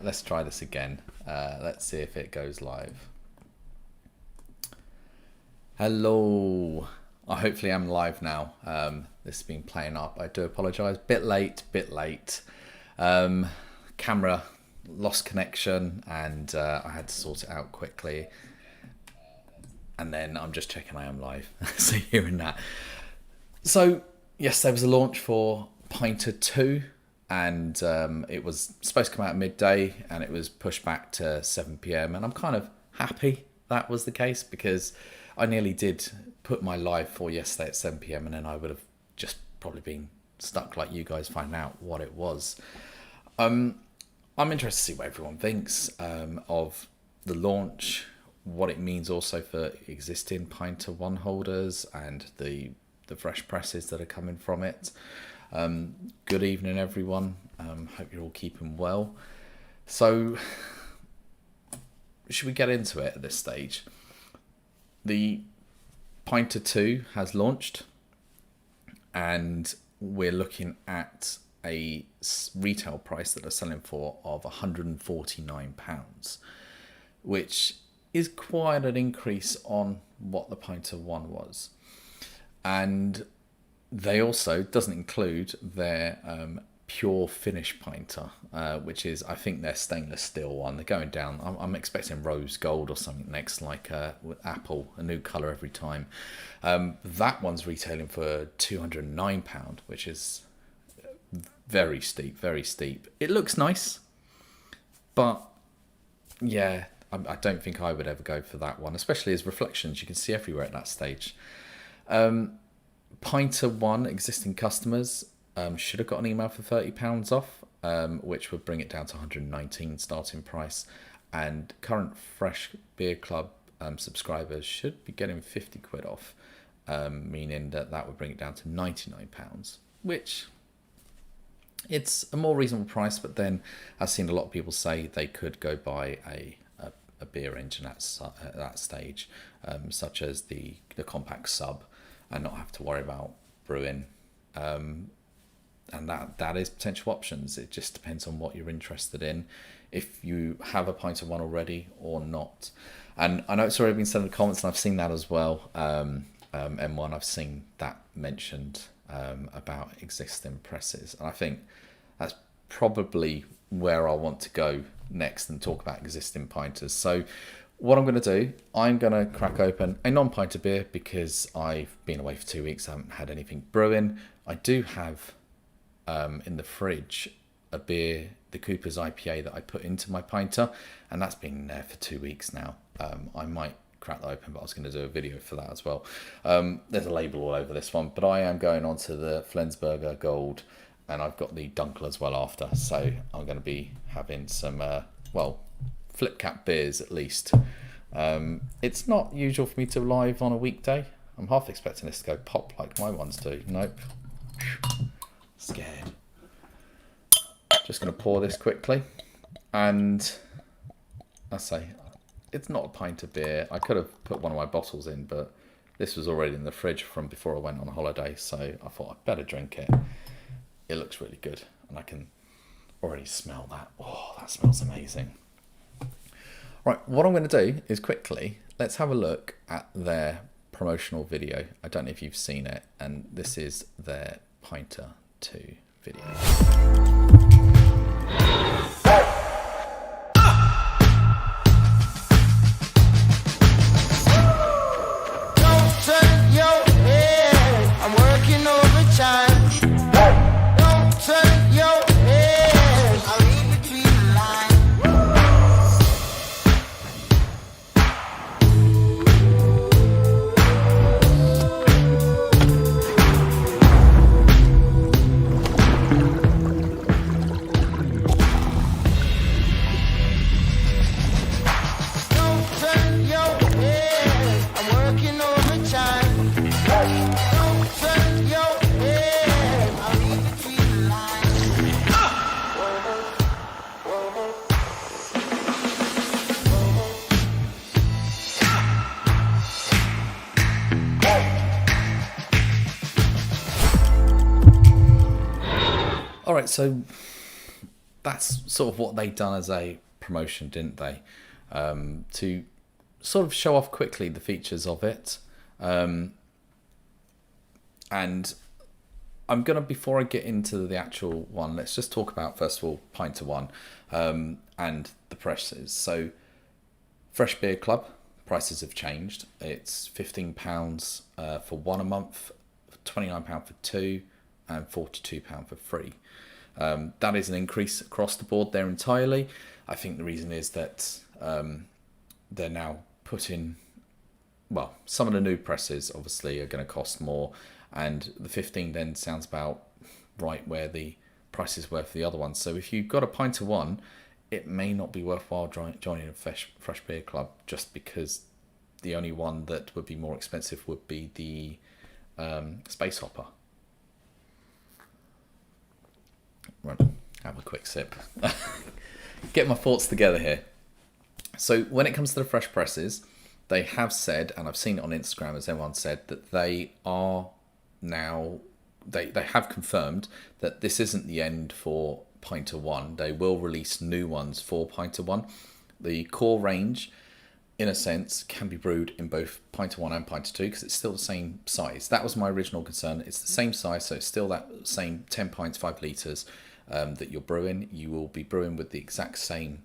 Let's try this again. Let's see if it goes live. Hello. Hopefully I'm live now. This has been playing up. I do apologise. Bit late. Camera lost connection and I had to sort it out quickly. And then I'm just checking I am live. So hearing that. So yes, there was a launch for Pinter 2. And it was supposed to come out midday and it was pushed back to 7 PM. And I'm kind of happy that was the case because I nearly did put my live for yesterday at 7 PM and then I would have just probably been stuck like you guys finding out what it was. I'm interested to see what everyone thinks of the launch, what it means also for existing Pinter 1 holders and the fresh presses that are coming from it. Good evening everyone, hope you're all keeping well. So should we get into it at this stage? The Pinter 2 has launched and we're looking at a retail price that they're selling for of £149, which is quite an increase on what the Pinter 1 was. And they also doesn't include their pure finish Pinter, which is, I think, their stainless steel one. They're going down. I'm expecting rose gold or something next, like with Apple, a new colour every time. That one's retailing for £209, which is very steep, very steep. It looks nice, but yeah, I don't think I would ever go for that one, especially as reflections you can see everywhere at that stage. Pinter 1 existing customers should have got an email for £30 off, which would bring it down to £119 starting price. And current Fresh Beer Club subscribers should be getting £50 off, meaning that would bring it down to £99, which it's a more reasonable price. But then I've seen a lot of people say they could go buy a beer engine at that stage, such as the compact sub, and not have to worry about brewing. And that is potential options. It just depends on what you're interested in, if you have a Pinter 1 already or not. And I know it's already been said in the comments, and I've seen that as well. M1, I've seen that mentioned about existing presses, and I think that's probably where I want to go next and talk about existing Pinters. So what I'm going to do, I'm going to crack open a non-Pinter beer because I've been away for 2 weeks. I haven't had anything brewing. I do have in the fridge a beer, the Cooper's IPA, that I put into my Pinter, and that's been there for 2 weeks now. I might crack that open, but I was going to do a video for that as well. There's a label all over this one, but I am going on to the Flensburger Gold, and I've got the Dunkel as well after. So I'm going to be having some, flip cap beers at least. It's not usual for me to live on a weekday. I'm half expecting this to go pop like my ones do. Nope. Scared. Just going to pour this quickly. And I say, it's not a pint of beer. I could have put one of my bottles in, but this was already in the fridge from before I went on holiday. So I thought I'd better drink it. It looks really good. And I can already smell that. Oh, that smells amazing. Right, what I'm going to do is quickly, let's have a look at their promotional video. I don't know if you've seen it, and this is their Pinter 2 video. Don't turn your head, I'm working overtime. Don't turn your head, I'll read between the lines. All right, so that's sort of what they done as a promotion, didn't they? To sort of show off quickly the features of it. And I'm gonna, before I get into the actual one, let's just talk about first of all Pinter one and the prices. So Fresh Beer Club prices have changed. It's £15 for one a month, £29 for two, and £42 for free. That is an increase across the board there entirely. I think the reason is that they're now putting, well, some of the new presses obviously are going to cost more, and the 15 then sounds about right where the prices were for the other ones. So if you've got a Pinter one, it may not be worthwhile joining a Fresh Beer Club, just because the only one that would be more expensive would be the Space Hopper. Right, have a quick sip. Get my thoughts together here. So when it comes to the fresh presses, they have said, and I've seen it on Instagram as everyone said, that they are now, they have confirmed that this isn't the end for Pinter 1. They will release new ones for Pinter 1. The core range, in a sense, can be brewed in both Pinter 1 and Pinter 2 because it's still the same size. That was my original concern. It's the same size, so it's still that same 10 pints, 5 litres that you're brewing. You will be brewing with the exact same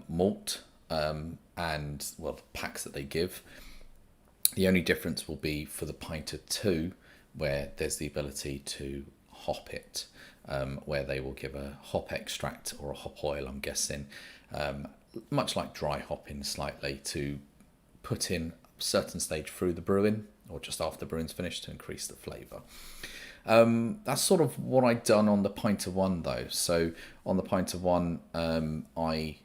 malt and, well, the packs that they give. The only difference will be for the Pinter 2, where there's the ability to hop it, where they will give a hop extract or a hop oil, I'm guessing, much like dry hopping slightly, to put in a certain stage through the brewing or just after the brewing's finished to increase the flavour. That's sort of what I'd done on the Pinter 1 though. So on the Pinter 1, I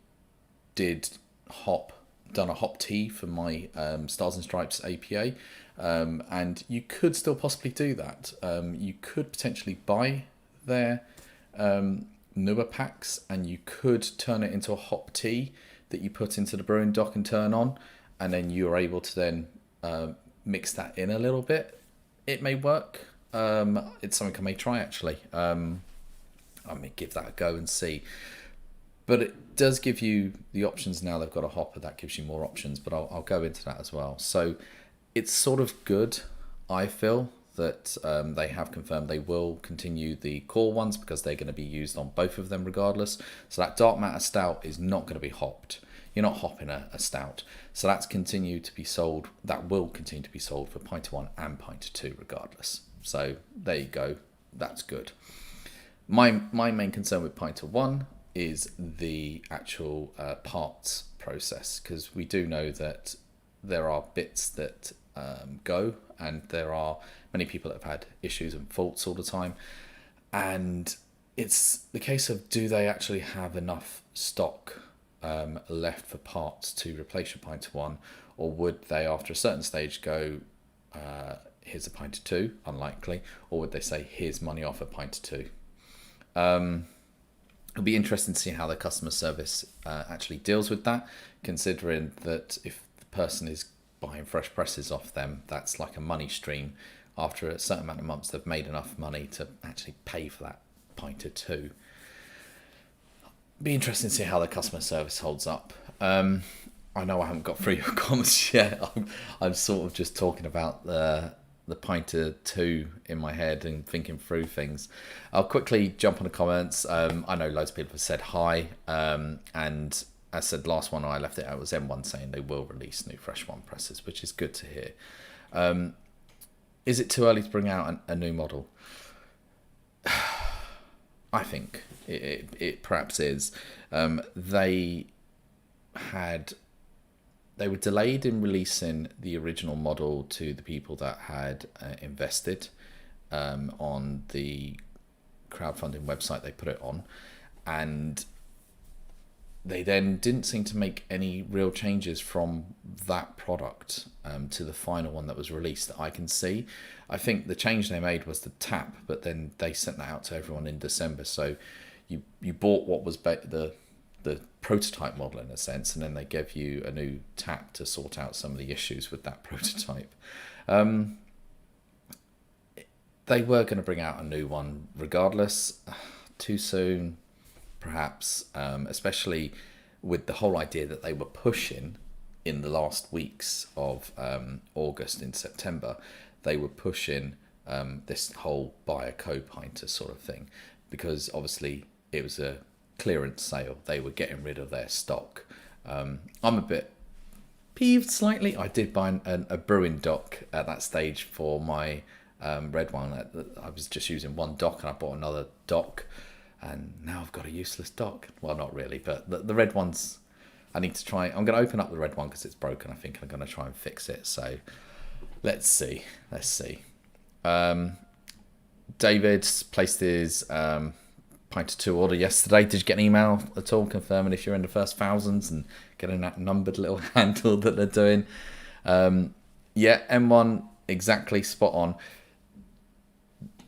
done a hop tea for my Stars and Stripes APA, and you could still possibly do that. You could potentially buy their newer packs, and you could turn it into a hop tea that you put into the brewing dock and turn on, and then you're able to then mix that in a little bit. It may work. It's something I may try actually. I may give that a go and see. But it does give you the options now. They've got a hopper that gives you more options, but I'll go into that as well. So it's sort of good, I feel, that they have confirmed they will continue the core ones because they're going to be used on both of them regardless. So that dark matter stout is not going to be hopped. You're not hopping a stout. So that's continued to be sold. That will continue to be sold for Pinter 1 and Pinter 2 regardless. So there you go. That's good. My main concern with Pinter 1 is the actual parts process, because we do know that there are bits that go, and there are many people that have had issues and faults all the time, and it's the case of, do they actually have enough stock left for parts to replace your Pinter 1, or would they after a certain stage go, here's a Pinter 2, unlikely, or would they say here's money off a Pinter 2? It'll be interesting to see how the customer service actually deals with that, considering that if the person is buying fresh presses off them, that's like a money stream. After a certain amount of months, they've made enough money to actually pay for that Pinter 2. Be interesting to see how the customer service holds up. I know I haven't got through your comments yet. I'm sort of just talking about the Pinter 2 in my head and thinking through things. I'll quickly jump on the comments. I know loads of people have said hi, and as I said, last one I left it out was M1 saying they will release new Fresh 1 presses, which is good to hear. Is it too early to bring out a new model? I think it perhaps is. They were delayed in releasing the original model to the people that had invested on the crowdfunding website they put it on, and they then didn't seem to make any real changes from that product to the final one that was released that I can see. I think the change they made was the tap, but then they sent that out to everyone in December. So you bought what was the prototype model in a sense, and then they gave you a new tap to sort out some of the issues with that prototype. They were going to bring out a new one regardless. Too soon? perhaps, especially with the whole idea that they were pushing in the last weeks of August and September. They were pushing this whole buy a co-pinter sort of thing, because obviously it was a clearance sale. They were getting rid of their stock. I'm a bit peeved slightly. I did buy a brewing dock at that stage for my red one. I was just using one dock, and I bought another dock, and now I've got a useless dock. Well, not really, but the red one's, I need to try. I'm going to open up the red one because it's broken. I think I'm going to try and fix it. So let's see. David's placed his Pinter 2 order yesterday. Did you get an email at all confirming if you're in the first thousands and getting that numbered little handle that they're doing? Yeah, M1 exactly spot on.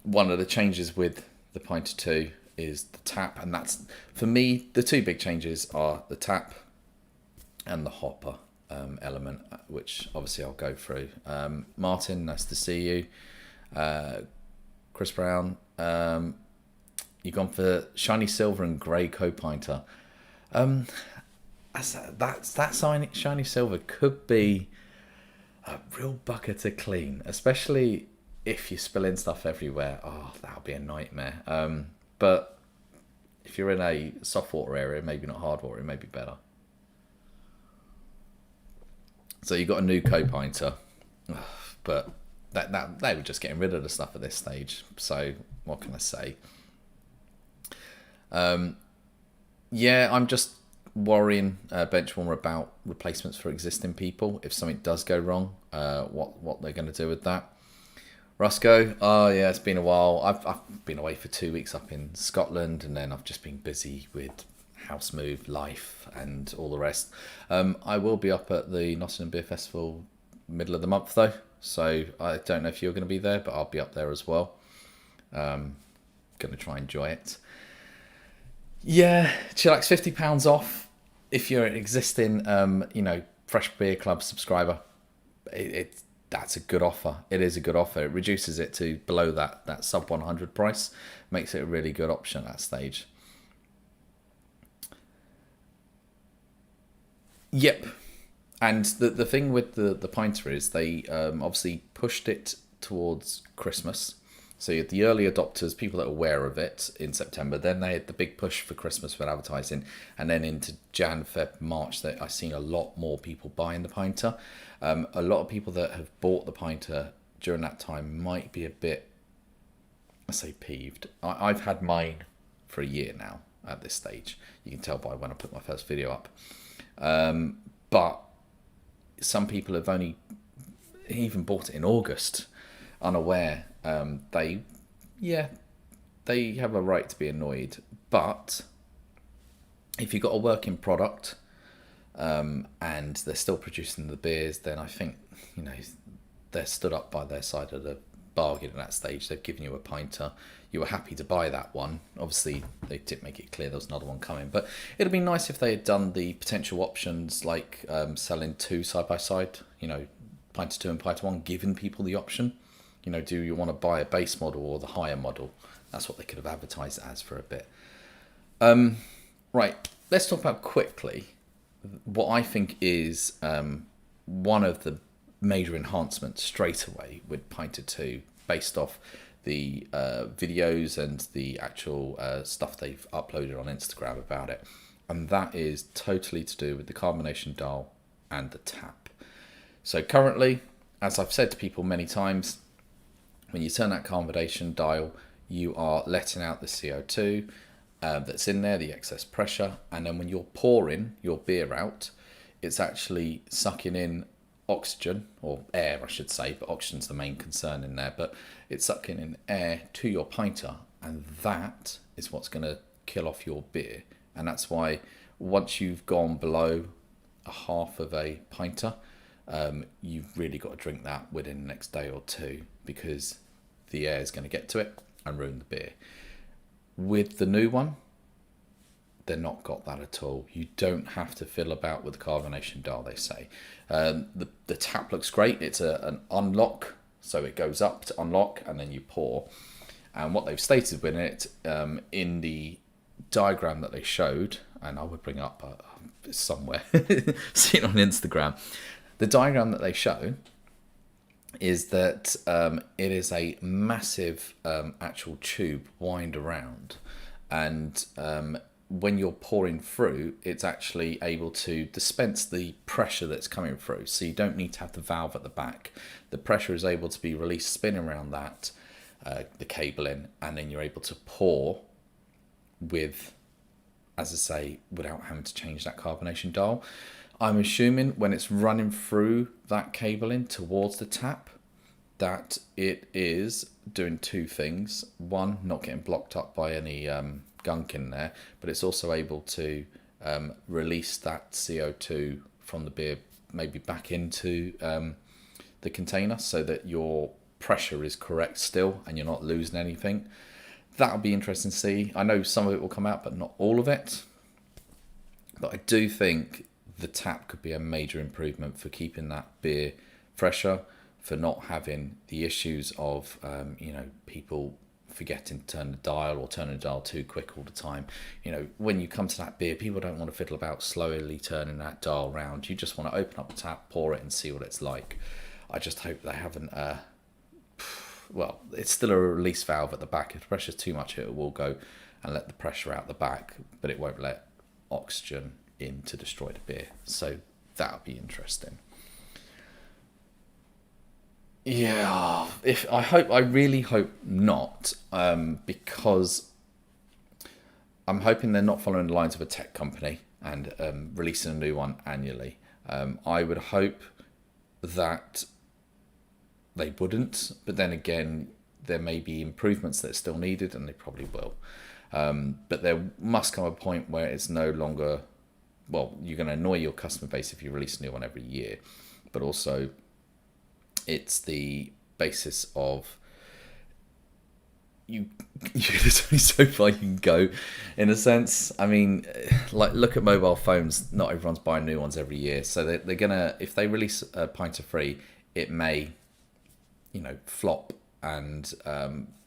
One of the changes with the Pinter 2 is the tap, and that's, for me, the two big changes are the tap and the hopper element, which obviously I'll go through. Martin, nice to see you. Chris Brown, you've gone for shiny silver and grey co-pinter. That shiny silver could be a real bucket to clean, especially if you're spilling stuff everywhere. Oh, that would be a nightmare. But if you're in a soft water area, maybe not hard water, it may be better. So you got a new co-pinter, but that they were just getting rid of the stuff at this stage. So what can I say? Yeah, I'm just worrying Benchwarmer about replacements for existing people. If something does go wrong, what they're going to do with that. Roscoe, oh yeah, it's been a while. I've been away for 2 weeks up in Scotland, and then I've just been busy with house move, life, and all the rest. I will be up at the Nottingham Beer Festival middle of the month though, so I don't know if you're going to be there, but I'll be up there as well. Going to try and enjoy it. Yeah, Chillax, £50 off if you're an existing, Fresh Beer Club subscriber. That's a good offer. It is a good offer. It reduces it to below that sub 100 price, makes it a really good option at that stage. Yep. And the thing with the Pinter is they obviously pushed it towards Christmas. So you had the early adopters, people that are aware of it in September. Then they had the big push for Christmas for advertising. And then into Jan, Feb, March, I've seen a lot more people buying the Pinter. A lot of people that have bought the Pinter during that time might be a bit, I say, peeved. I've had mine for a year now at this stage. You can tell by when I put my first video up. But some people have only even bought it in August, unaware. They have a right to be annoyed. But if you've got a working product and they're still producing the beers, then I think they're stood up by their side of the bargain at that stage. They've given you a Pinter. You were happy to buy that one. Obviously, they did make it clear there was another one coming. But it'd be nice if they had done the potential options like selling two side by side. Pinter 2 and Pinter 1, giving people the option. Do you want to buy a base model or the higher model? That's what they could have advertised it as for a bit. Right, let's talk about quickly what I think is one of the major enhancements straight away with Pinter 2, based off the videos and the actual stuff they've uploaded on Instagram about it. And that is totally to do with the Carbonation Dial and the tap. So currently, as I've said to people many times, when you turn that Carbonation Dial, you are letting out the CO2 that's in there, the excess pressure, and then when you're pouring your beer out, it's actually sucking in oxygen, or air I should say, but oxygen's the main concern in there, but it's sucking in air to your Pinter, and that is what's going to kill off your beer. And that's why once you've gone below a half of a Pinter, you've really got to drink that within the next day or two, because the air is going to get to it and ruin the beer. With the new one, they're not got that at all. You don't have to fill about with the Carbonation Dial, they say. The tap looks great. It's an unlock, so it goes up to unlock and then you pour. And what they've stated with it in the diagram that they showed, and I would bring up somewhere, seen on Instagram, the diagram that they show is that it is a massive actual tube wind around, and when you're pouring through, it's actually able to dispense the pressure that's coming through, so you don't need to have the valve at the back. The pressure is able to be released, spin around that the cable in, and then you're able to pour with, as I say, without having to change that carbonation dial. I'm assuming when it's running through that cabling towards the tap, that it is doing two things. One, not getting blocked up by any gunk in there, but it's also able to release that CO2 from the beer maybe back into the container, so that your pressure is correct still and you're not losing anything. That'll be interesting to see. I know some of it will come out, but not all of it. But I do think the tap could be a major improvement for keeping that beer fresher, for not having the issues of people forgetting to turn the dial or turning the dial too quick all the time. When you come to that beer, people don't want to fiddle about slowly turning that dial round. You just want to open up the tap, pour it, and see what it's like. I just hope they haven't well, it's still a release valve at the back. If the pressure's too much, it will go and let the pressure out the back, but it won't let oxygen in to destroy the beer. So that'll be interesting. Yeah, I really hope not, because I'm hoping they're not following the lines of a tech company and releasing a new one annually. I would hope that they wouldn't, but then again, there may be improvements that are still needed, and they probably will. But there must come a point where it's no longer, well, you're going to annoy your customer base if you release a new one every year, but also it's the basis of there's only so far you can go, in a sense. I mean, like, look at mobile phones. Not everyone's buying new ones every year, so they're gonna, if they release a Pinter free, it may flop, and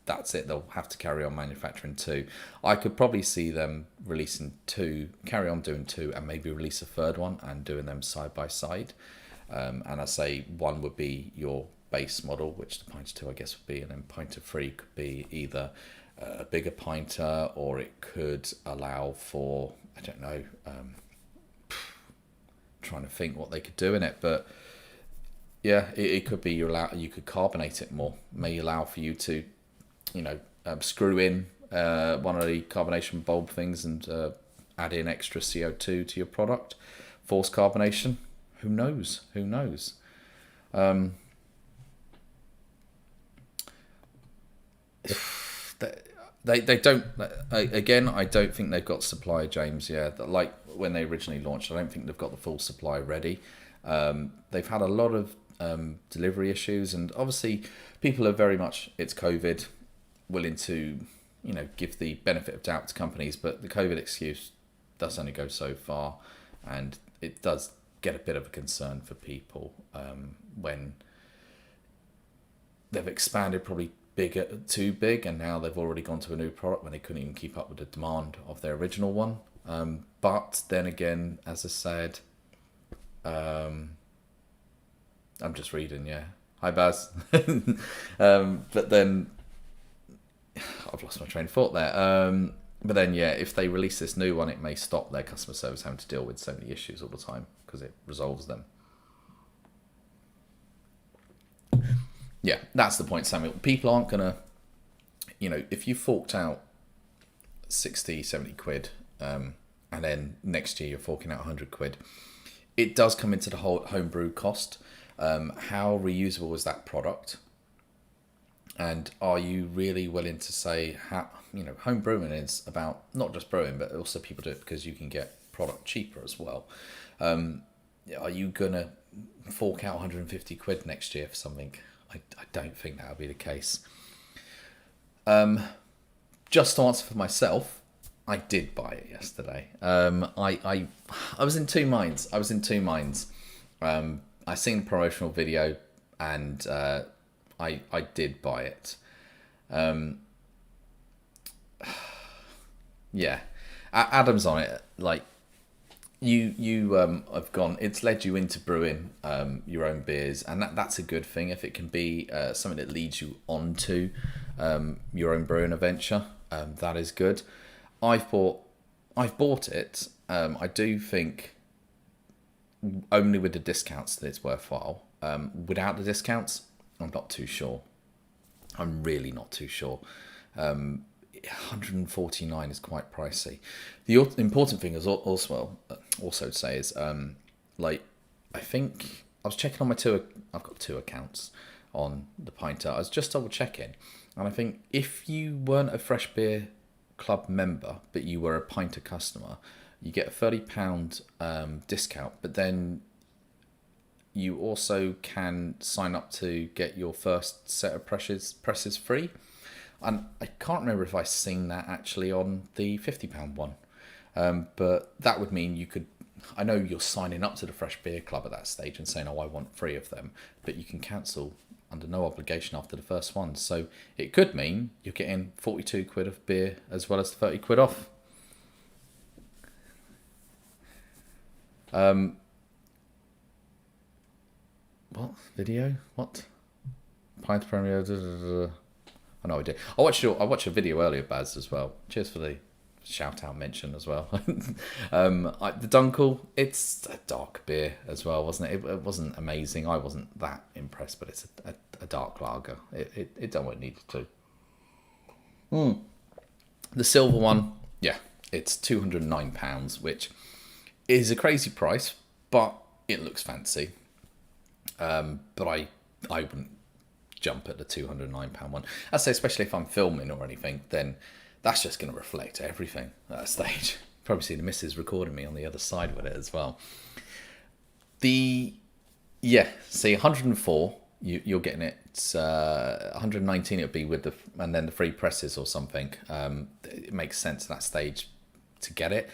that's it. They'll have to carry on manufacturing two. I could probably see them releasing two, carry on doing two, and maybe release a third one and doing them side by side. And I say one would be your base model, which the Pinter 2 I guess would be, and then Pinter 3 could be either a bigger Pinter, or it could allow for, I don't know, trying to think what they could do in it, but yeah, it could be you could carbonate it more, may allow for you to screw in one of the carbonation bulb things and add in extra CO2 to your product, force carbonation. Who knows? They don't, again, I don't think they've got supply, James. Yeah, like when they originally launched, I don't think they've got the full supply ready. They've had a lot of delivery issues, and obviously people are very much, it's COVID, willing to give the benefit of doubt to companies, but the COVID excuse does only go so far, and it does get a bit of a concern for people when they've expanded probably too big, and now they've already gone to a new product when they couldn't even keep up with the demand of their original one. But then again, as I said, I'm just reading, yeah. Hi, Baz. But then I've lost my train of thought there. But then, yeah, if they release this new one, it may stop their customer service having to deal with so many issues all the time, because it resolves them. Yeah, that's the point, Samuel. People aren't going to, if you forked out 60, 70 quid, and then next year you're forking out 100 quid, it does come into the whole homebrew cost. How reusable is that product? And are you really willing to say, home brewing is about not just brewing, but also people do it because you can get product cheaper as well. Are you going to fork out 150 quid next year for something? I don't think that'll be the case. Just to answer for myself, I did buy it yesterday. I was in two minds. I seen the promotional video, and I did buy it. Yeah, Adam's on it. Like you have gone. It's led you into brewing your own beers, and that's a good thing if it can be something that leads you onto your own brewing adventure. That is good. I've bought it. I do think only with the discounts that it's worthwhile. Without the discounts, I'm not too sure. I'm really not too sure. 149 is quite pricey. The important thing is also to say is like I think I was checking on my two. I've got two accounts on the Pinter. I was just double checking, and I think if you weren't a Fresh Beer Club member but you were a Pinter customer, you get a £30 discount. But then you also can sign up to get your first set of presses free. And I can't remember if I've seen that actually on the £50 one. But that would mean you could... I know you're signing up to the Fresh Beer Club at that stage and saying, oh, I want 3 of them. But you can cancel under no obligation after the first one. So it could mean you're getting 42 quid of beer as well as 30 quid off. What? Video? What? Pint Premier... I know I did. I watched a video earlier, Baz, as well. Cheers for the shout-out mention as well. The Dunkel, it's a dark beer as well, wasn't it? It wasn't amazing. I wasn't that impressed, but it's a dark lager. It done what it needed to. The silver one, yeah, it's £209, which is a crazy price, but it looks fancy. But I wouldn't jump at the £209 one. I'd say especially if I'm filming or anything, then that's just going to reflect everything at that stage. Probably see the missus recording me on the other side with it as well. See 104, you're getting it. It's 119 it would be with and then the free presses or something. It makes sense at that stage to get it.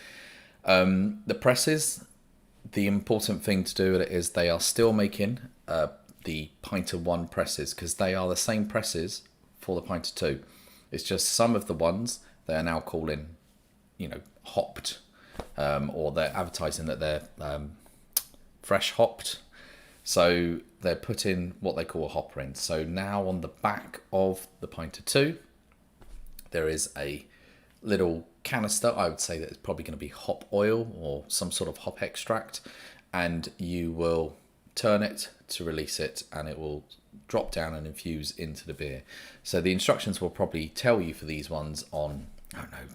The presses, the important thing to do with it is they are still making the Pinter 1 presses, because they are the same presses for the Pinter 2. It's just some of the ones they are now calling, hopped, or they're advertising that they're fresh hopped. So they're putting what they call a hopper in. So now on the back of the Pinter 2, there is a little canister. I would say that it's probably going to be hop oil or some sort of hop extract, and you will turn it to release it, and it will drop down and infuse into the beer. So the instructions will probably tell you for these ones on, I don't know,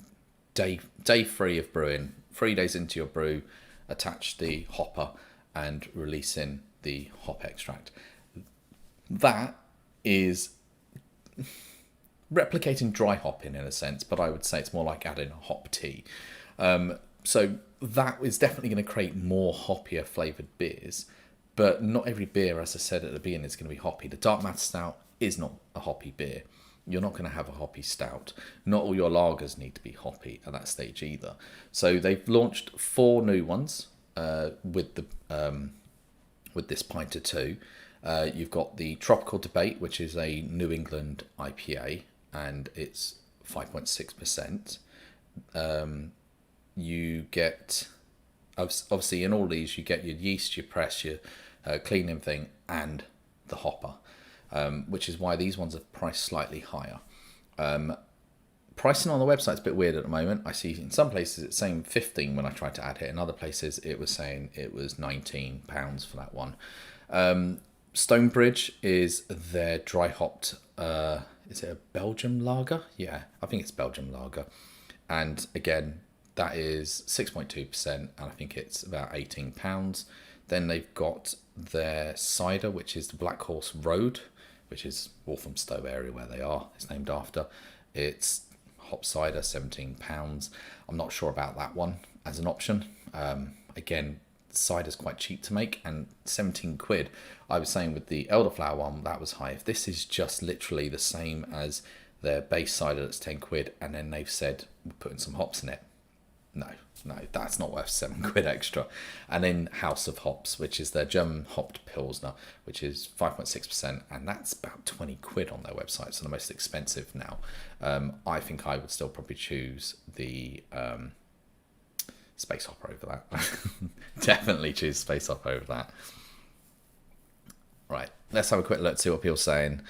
day 3 of brewing, 3 days into your brew, attach the hopper and release in the hop extract. That is replicating dry hopping in a sense, but I would say it's more like adding a hop tea. So that is definitely going to create more hoppier flavoured beers. But not every beer, as I said at the beginning, is going to be hoppy. The Dark Matter Stout is not a hoppy beer. You're not going to have a hoppy stout. Not all your lagers need to be hoppy at that stage either. So they've launched 4 new ones with this Pinter 2. You've got the Tropical Debate, which is a New England IPA, and it's 5.6%. You get, obviously in all these, you get your yeast, your press, your cleaning thing, and the hopper, which is why these ones are priced slightly higher. Pricing on the website is a bit weird at the moment. I see in some places it's saying 15 when I tried to add it. In other places it was saying it was £19 for that one. Stonebridge is their dry hopped, is it a Belgium lager? Yeah, I think it's Belgium lager. And again, that is 6.2%, and I think it's about £18. Then they've got their cider, which is the Black Horse Road, which is Walthamstow area where they are. It's named after. It's hop cider, £17. I'm not sure about that one as an option. Again, cider's quite cheap to make, and 17 quid. I was saying with the elderflower one, that was high. If this is just literally the same as their base cider, that's 10 quid, and then they've said we're putting some hops in it. No, that's not worth 7 quid extra. And then House of Hops, which is their German hopped Pilsner, which is 5.6%, and that's about 20 quid on their website, so the most expensive now. I think I would still probably choose the Space Opera over that. Definitely choose Space Opera over that. Right, let's have a quick look, see what people are saying.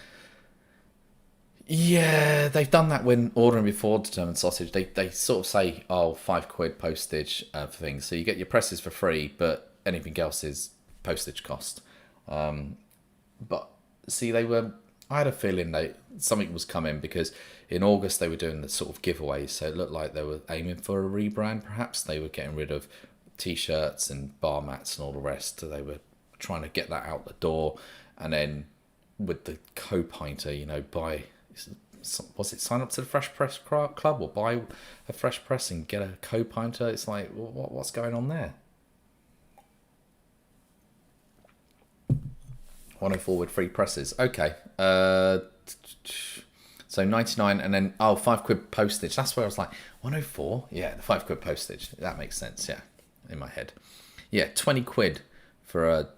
Yeah, they've done that when ordering before determined sausage. They sort of say, oh, £5 postage for things. So you get your presses for free, but anything else is postage cost. But see, I had a feeling something was coming, because in August they were doing the sort of giveaways. So it looked like they were aiming for a rebrand, perhaps. They were getting rid of T-shirts and bar mats and all the rest. So they were trying to get that out the door. And then with the co-pinter, buy... Was it sign up to the Fresh Press Club or buy a Fresh Press and get a co-pinter? It's like, what's going on there? 104 with free presses. Okay. So 99 and then, £5 postage. That's where I was like, 104? Yeah, the £5 postage. That makes sense, yeah, in my head. Yeah, £20 for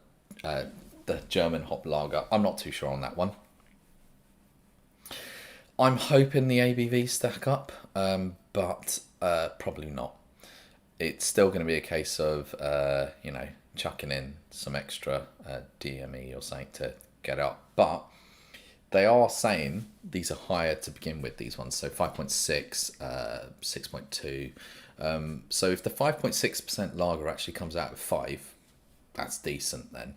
the German hop lager. I'm not too sure on that one. I'm hoping the ABV stack up, but probably not. It's still going to be a case of, chucking in some extra DME or something to get up. But they are saying these are higher to begin with, these ones. So 5.6, 6.2. So if the 5.6% lager actually comes out with 5, that's decent then.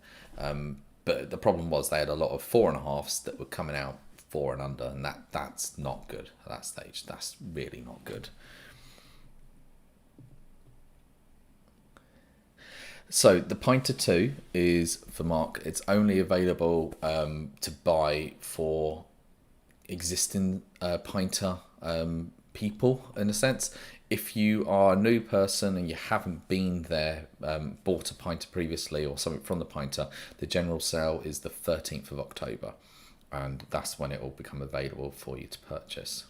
But the problem was they had a lot of 4.5s that were coming out 4 and under, and that's not good at that stage. That's really not good. So the Pinter 2 is for Mark. It's only available to buy for existing Pinter people, in a sense. If you are a new person and you haven't been there, bought a Pinter previously or something from the Pinter, the general sale is the 13th of October. And that's when it will become available for you to purchase.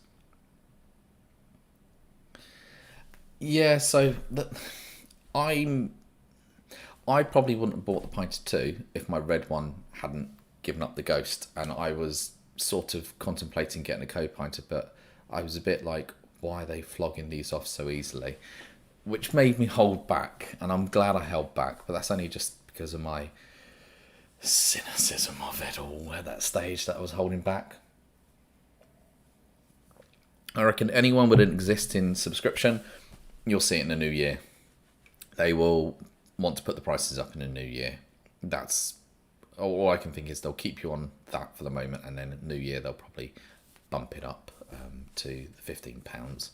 Yeah, so I probably wouldn't have bought the Pinter 2 if my red one hadn't given up the ghost. And I was sort of contemplating getting a co-pinter, but I was a bit like, why are they flogging these off so easily? Which made me hold back, and I'm glad I held back, but that's only just because of my cynicism of it all at that stage that I was holding back. I reckon anyone with an existing subscription, you'll see it in the new year. They will want to put the prices up in the new year. That's all I can think is they'll keep you on that for the moment, and then in the new year they'll probably bump it up to the £15.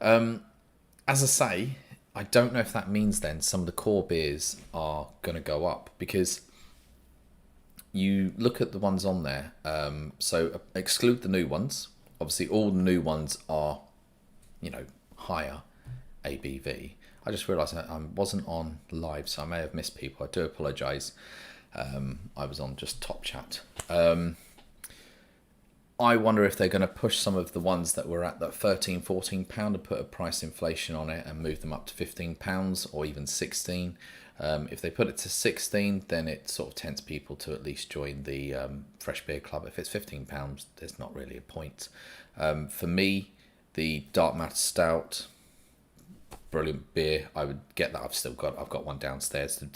As I say, I don't know if that means then some of the core beers are going to go up, because you look at the ones on there, so exclude the new ones. Obviously, all the new ones are, higher ABV. I just realised I wasn't on live, so I may have missed people. I do apologise. I was on just Top Chat. I wonder if they're going to push some of the ones that were at that £13, £14 and put a price inflation on it and move them up to £15 or even £16. If they put it to 16, then it sort of tempts people to at least join the Fresh Beer Club. If it's £15, there's not really a point. For me, the Dark Matter Stout, brilliant beer. I would get that. I've got one downstairs to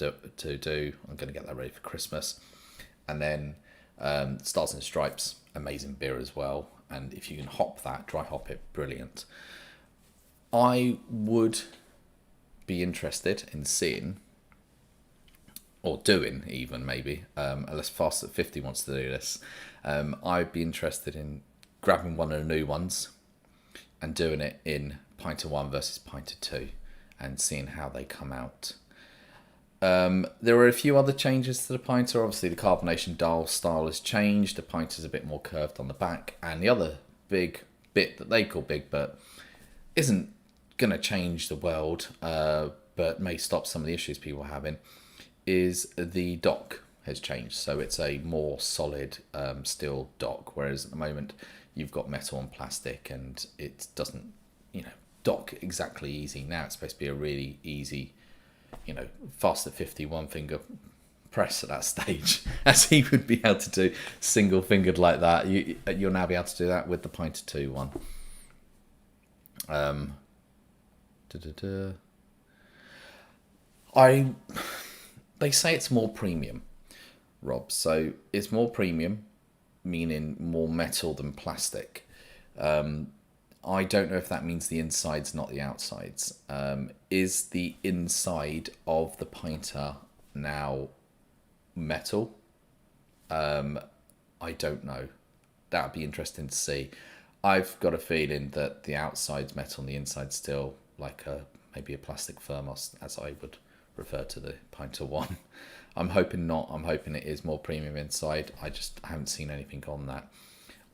do. I'm going to get that ready for Christmas. And then Stars and Stripes, amazing beer as well. And if you can hop that, dry hop it, brilliant. I would be interested in seeing, or doing even maybe, unless Fast at 50 wants to do this, I'd be interested in grabbing one of the new ones and doing it in Pinter 1 versus Pinter 2 and seeing how they come out. There are a few other changes to the Pinter. Obviously, the Carbonation Dial style has changed. The Pinter's a bit more curved on the back. And the other big bit that they call big, but isn't going to change the world, but may stop some of the issues people are having, is the dock has changed. So it's a more solid steel dock, whereas at the moment you've got metal and plastic, and it doesn't, dock exactly easy. Now it's supposed to be a really easy, Fast at 50 one finger press at that stage, as he would be able to do single fingered like that. You'll now be able to do that with the Pinter 2 one. I They say it's more premium, Rob. So it's more premium, meaning more metal than plastic. I don't know if that means the insides, not the outsides. Is the inside of the Pinter now metal? I don't know. That'd be interesting to see. I've got a feeling that the outside's metal and the inside's still like maybe a plastic thermos, as I would refer to the Pinter one. I'm hoping not. I'm hoping it is more premium inside. I just haven't seen anything on that.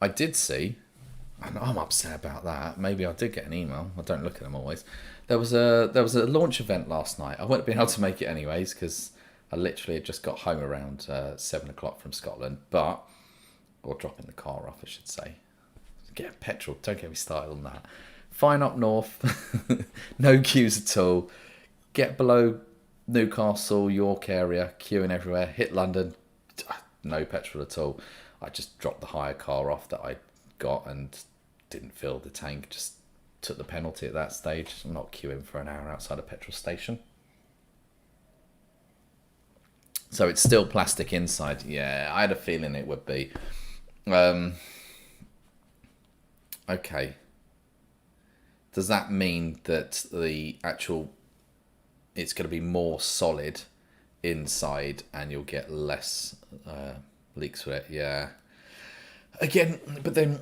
I did see, and I'm upset about that. Maybe I did get an email. I don't look at them always. There was a launch event last night. I wouldn't have been able to make it anyways because I literally had just got home around 7 o'clock from Scotland, or dropping the car off, I should say. Get petrol. Don't get me started on that. Fine up north, no queues at all. Get below Newcastle, York area, queuing everywhere. Hit London, no petrol at all. I just dropped the hire car off that I got and didn't fill the tank. Just took the penalty at that stage. I'm not queuing for an hour outside a petrol station. So it's still plastic inside. Yeah, I had a feeling it would be. Okay. Does that mean that it's going to be more solid inside and you'll get less leaks with it? Yeah. Again, but then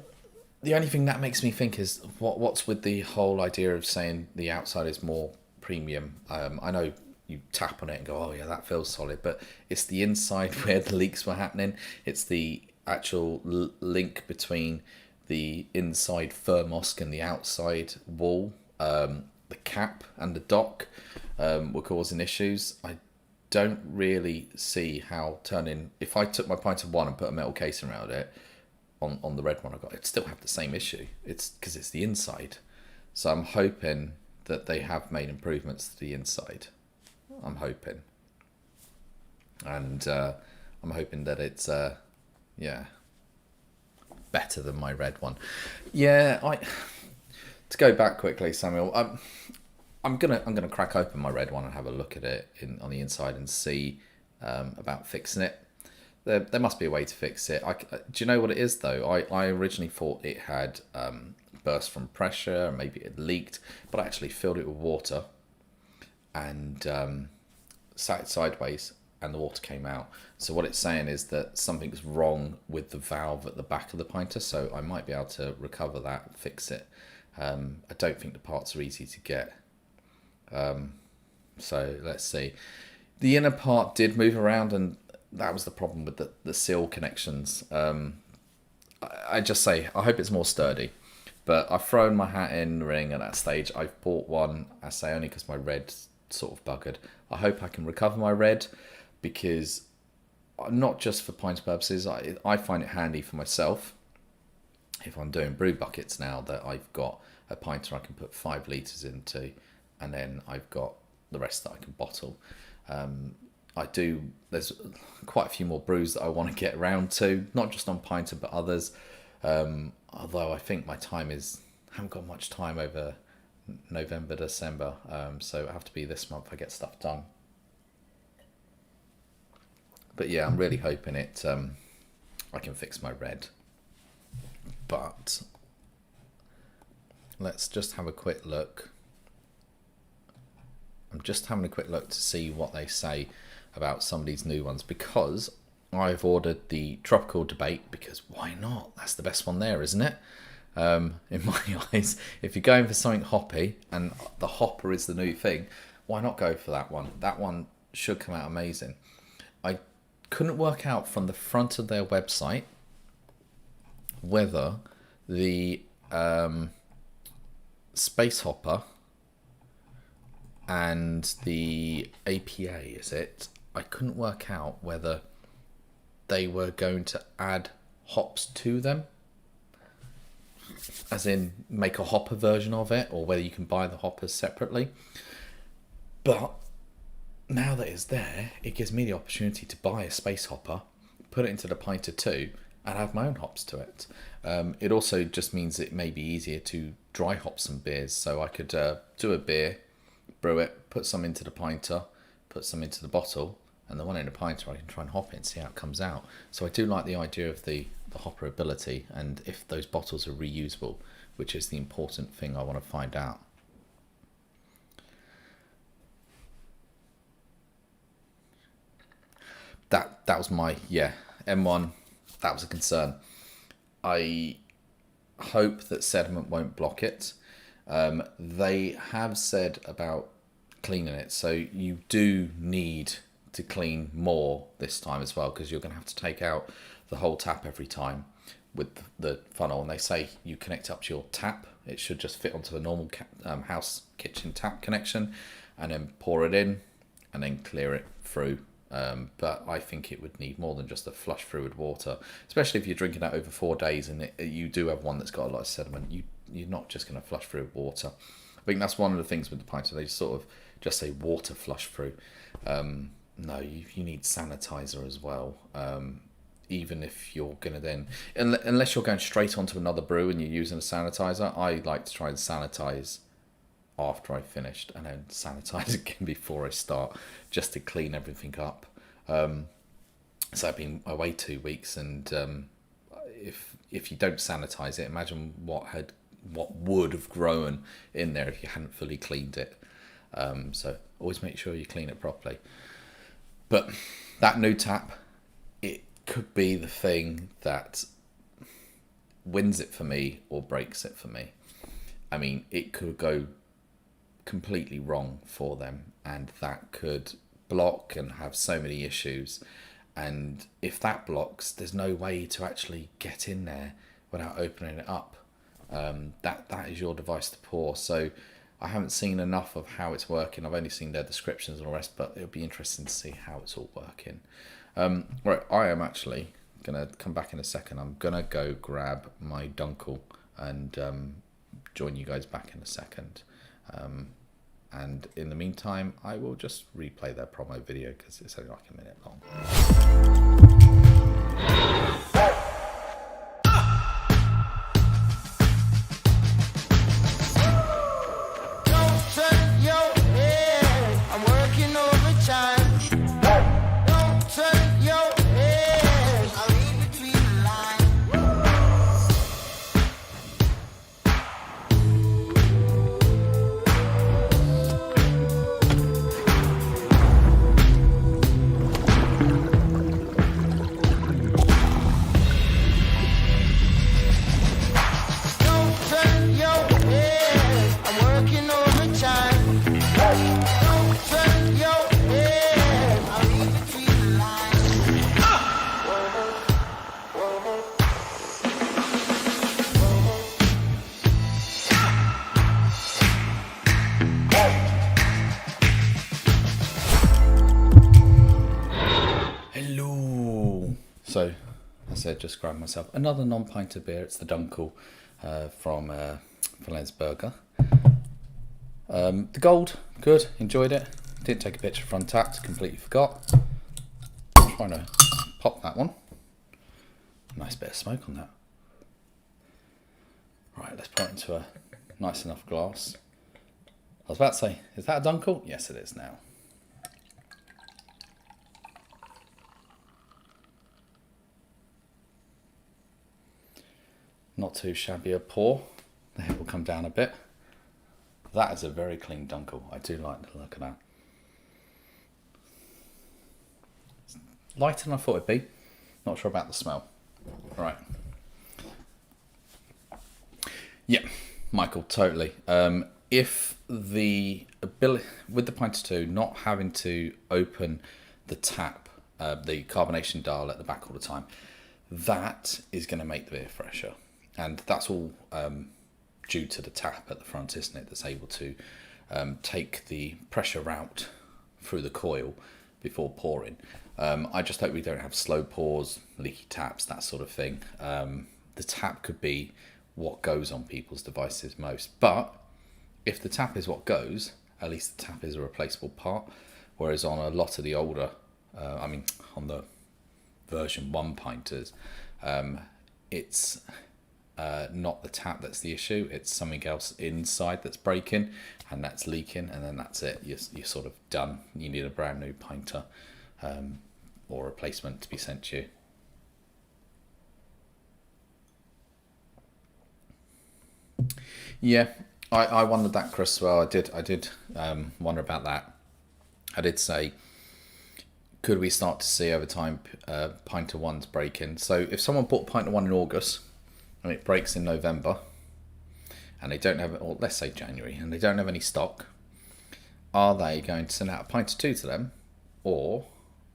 the only thing that makes me think is what's with the whole idea of saying the outside is more premium. I know you tap on it and go, oh yeah, that feels solid, but it's the inside where the leaks were happening. It's the actual link between the inside thermos and the outside wall, the cap and the dock were causing issues. I don't really see how if I took my Pinter 1 and put a metal case around it on the red one I got, it'd still have the same issue. It's because it's the inside. So I'm hoping that they have made improvements to the inside. I'm hoping. And I'm hoping that it's better than my red one. Yeah, to go back quickly, Samuel, I'm gonna crack open my red one and have a look at it on the inside and see about fixing it. There must be a way to fix it. Do you know what it is though? I originally thought it had burst from pressure, maybe it leaked, but I actually filled it with water and sat it sideways and the water came out. So what it's saying is that something's wrong with the valve at the back of the Pinter, so I might be able to recover that, fix it. I don't think the parts are easy to get. So let's see. The inner part did move around, and that was the problem with the seal connections. I just say, I hope it's more sturdy. But I've thrown my hat in the ring at that stage. I've bought one, I say only because my red's sort of buggered. I hope I can recover my red, because not just for pints purposes, I find it handy for myself. If I'm doing brew buckets now, that I've got a pinter I can put 5 litres into, and then I've got the rest that I can bottle. There's quite a few more brews that I want to get around to, not just on Pinter but others. Although I think my time I haven't got much time over November, December, so it'll have to be this month I get stuff done. But yeah, I'm really hoping I can fix my red. But let's just have a quick look. I'm just having a quick look to see what they say about some of these new ones, because I've ordered the Tropical Debate, because why not? That's the best one there, isn't it? In my eyes, if you're going for something hoppy and the hopper is the new thing, why not go for that one? That one should come out amazing. I couldn't work out from the front of their website whether the Space Hopper and the APA, is it? I couldn't work out whether they were going to add hops to them, as in make a hopper version of it, or whether you can buy the hoppers separately. But now that it's there, it gives me the opportunity to buy a space hopper, put it into the Pinter 2, and have my own hops to it. It also just means it may be easier to dry hop some beers, so I could do a beer, brew it, put some into the Pinter, put some into the bottle, and the one in a pinter I can try and hop it and see how it comes out. So I do like the idea of the hopper ability, and if those bottles are reusable, which is the important thing I want to find out. That was my, M1, that was a concern. I hope that sediment won't block it. They have said about cleaning it, so you do need to clean more this time as well, because you're going to have to take out the whole tap every time with the funnel. And they say you connect up to your tap, it should just fit onto a normal house kitchen tap connection, and then pour it in and then clear it through. But I think it would need more than just a flush through with water, especially if you're drinking that over 4 days and you do have one that's got a lot of sediment. You're not just going to flush through with water. I think that's one of the things with the pinter. They sort of just say water flush through. No, you need sanitizer as well. Even if you're going to then, unless you're going straight onto another brew and you're using a sanitizer, I like to try and sanitize after I finished and then sanitize again before I start, just to clean everything up. So I've been away 2 weeks, and if you don't sanitize it, imagine what would have grown in there if you hadn't fully cleaned it. So always make sure you clean it properly. But that new tap, it could be the thing that wins it for me or breaks it for me. I mean, it could go completely wrong for them, and that could block and have so many issues. And if that blocks, there's no way to actually get in there without opening it up. That is your device to pour. So I haven't seen enough of how it's working. I've only seen their descriptions and all the rest, but it'll be interesting to see how it's all working. Right, I am actually gonna come back in a second. I'm gonna go grab my Dunkel and join you guys back in a second. And in the meantime, I will just replay their promo video because it's only like a minute long. Don't turn your head, I'm working overtime. Don't turn your head, I read between the lines. Don't turn your head, I'm working overtime. Don't turn your head, I read between the lines. Hello. So, I said, just grabbed myself another non-pinter beer. It's the Dunkel from Flensburger. The gold, good. Enjoyed it. Didn't take a picture front tapped. Completely forgot. Trying to pop that one. Nice bit of smoke on that. Right, let's put it into a nice enough glass. I was about to say, is that a Dunkel? Yes, it is now. Not too shabby a pour. The head will come down a bit. That is a very clean Dunkel. I do like the look of that. It's lighter than I thought it'd be. Not sure about the smell. Right. Yeah, Michael, totally. If the ability with the Pinter 2 not having to open the tap, the carbonation dial at the back all the time, that is going to make the beer fresher. And that's all due to the tap at the front, isn't it? That's able to take the pressure out through the coil before pouring. I just hope we don't have slow pours, leaky taps, that sort of thing. The tap could be what goes on people's devices most. But if the tap is what goes, at least the tap is a replaceable part. Whereas on a lot of the older, on the version 1 pinters, it's not the tap that's the issue, it's something else inside that's breaking, and that's leaking, and then that's it. You're sort of done. You need a brand new Pinter or replacement to be sent to you. Yeah, I wondered that, Chris. Well, I did wonder about that. I did say, could we start to see over time Pinter 1s breaking? So if someone bought Pinter 1 in August and it breaks in November, and they don't have, or let's say January, and they don't have any stock, are they going to send out a Pinter 2 to them, or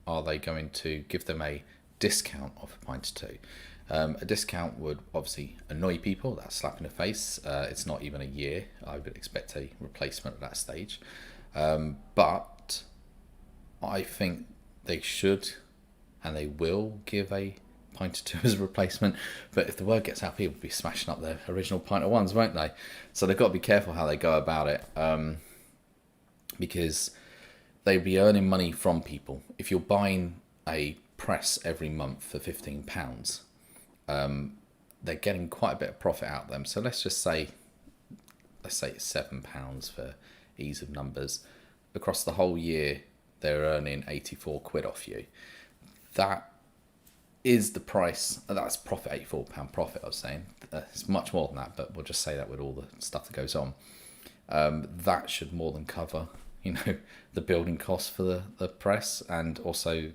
are they going to give them a discount off a Pinter 2? A discount would obviously annoy people. That's a slap in the face. It's not even a year. I would expect a replacement at that stage. But I think they should and they will give a Pinter 2 as a replacement. But if the word gets out, people will be smashing up their original Pinter 1s, won't they? So they've got to be careful how they go about it, because they'll be earning money from people. If you're buying a press every month for £15, they're getting quite a bit of profit out of them. So let's say it's £7 for ease of numbers. Across the whole year, they're earning 84 quid off you. That is the price. That's profit, £84 profit, I was saying. It's much more than that, but we'll just say that with all the stuff that goes on. That should more than cover, the building costs for the press, and also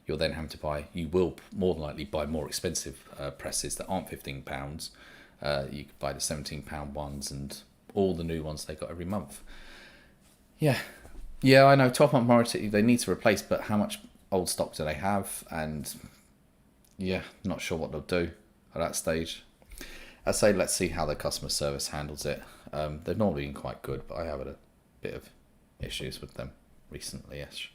you're then having to buy, you will more than likely buy more expensive presses that aren't £15. You could buy the £17 ones and all the new ones they got every month. Yeah, I know, 12-month warranty, they need to replace, but how much old stock do they have? And yeah, not sure what they'll do at that stage. I say let's see how the customer service handles it. They've normally been quite good, but I have had a bit of issues with them recently, yes.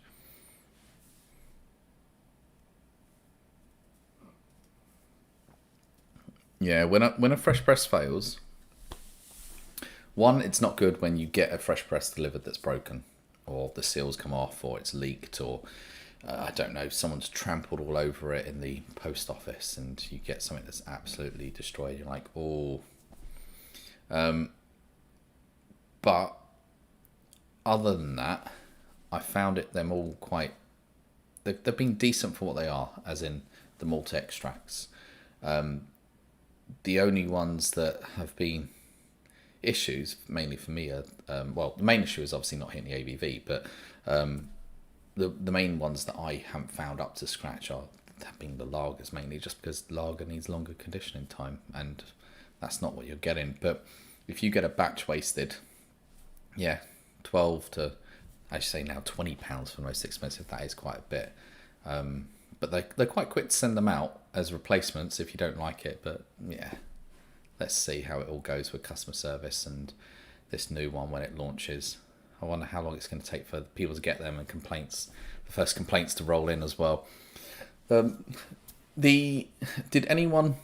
Yeah, when a fresh press fails, one, it's not good when you get a fresh press delivered that's broken, or the seals come off, or it's leaked, or I don't know, someone's trampled all over it in the post office, and you get something that's absolutely destroyed. You're like, oh. But other than that, I found them all quite. They've been decent for what they are, as in the malt extracts. The only ones that have been issues, mainly for me, are the main issue is obviously not hitting the ABV, but the main ones that I haven't found up to scratch have been the lagers, mainly just because lager needs longer conditioning time, and that's not what you're getting. But if you get a batch wasted, 12 to, I should say now, £20 for the most expensive, that is quite a bit. But they're quite quick to send them out as replacements if you don't like it. But yeah, let's see how it all goes with customer service and this new one when it launches. I wonder how long it's going to take for people to get them, and the first complaints to roll in as well. Did anyone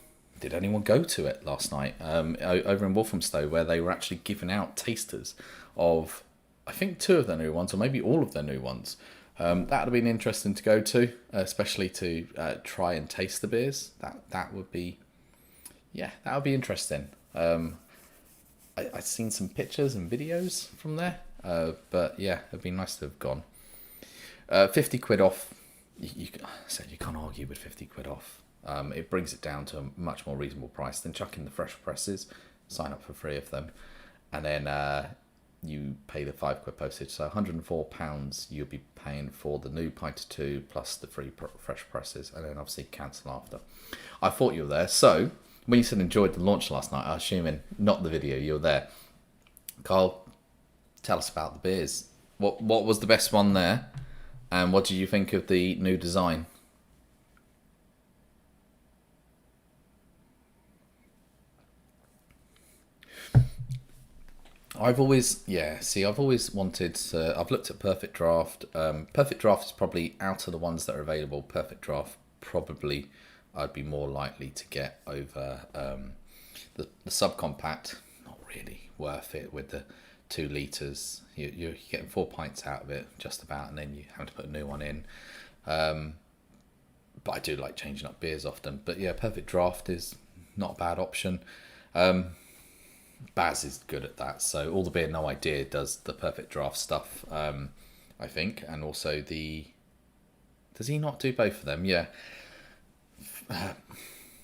go to it last night over in Walthamstow, where they were actually giving out tasters of, I think, 2 of their new ones, or maybe all of their new ones? That would have been interesting to go to, especially to try and taste the beers. That would be interesting. I've seen some pictures and videos from there, but yeah, it'd be nice to have gone. 50 quid off. You can't argue with 50 quid off. It brings it down to a much more reasonable price than chucking the fresh presses. Sign up for 3 of them, and then you pay the £5 postage. So £104 you'll be paying for the new Pinter 2 plus the free fresh presses, and then obviously cancel after. I thought you were there. So when you said enjoyed the launch last night, I'm assuming not the video, you were there. Carl, tell us about the beers. What was the best one there, and what did you think of the new design? I've always wanted to, I've looked at Perfect Draft. Perfect Draft is probably, out of the ones that are available, Perfect Draft probably I'd be more likely to get over the subcompact. Not really worth it with the 2 litres. You're getting 4 pints out of it just about, and then you have to put a new one in. But I do like changing up beers often. But yeah, Perfect Draft is not a bad option. Baz is good at that. So All the Beer No Idea does the perfect draft stuff, I think, and also does he not do both of them? Yeah.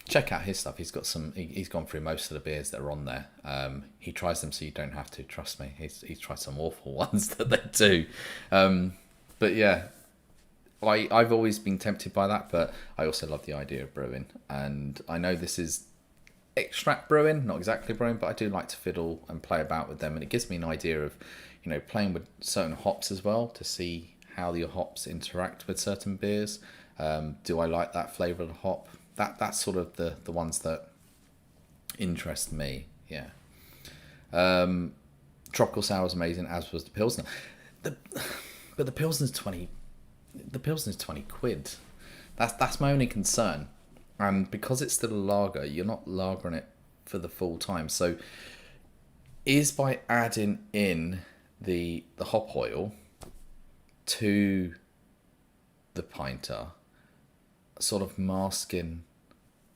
Check out his stuff. He's got some. He's gone through most of the beers that are on there. He tries them so you don't have to. Trust me. He's tried some awful ones that they do. But yeah, I've always been tempted by that. But I also love the idea of brewing, and I know this is extract brewing, not exactly brewing, but I do like to fiddle and play about with them, and it gives me an idea of, playing with certain hops as well to see how your hops interact with certain beers. Do I like that flavour of the hop? That's sort of the ones that interest me. Yeah. Tropical sour was amazing, as was the Pilsner. But the Pilsner's 20. The Pilsner's 20 quid. That's my only concern. And because it's still a lager, you're not lagering it for the full time. So is by adding in the hop oil to the pinter sort of masking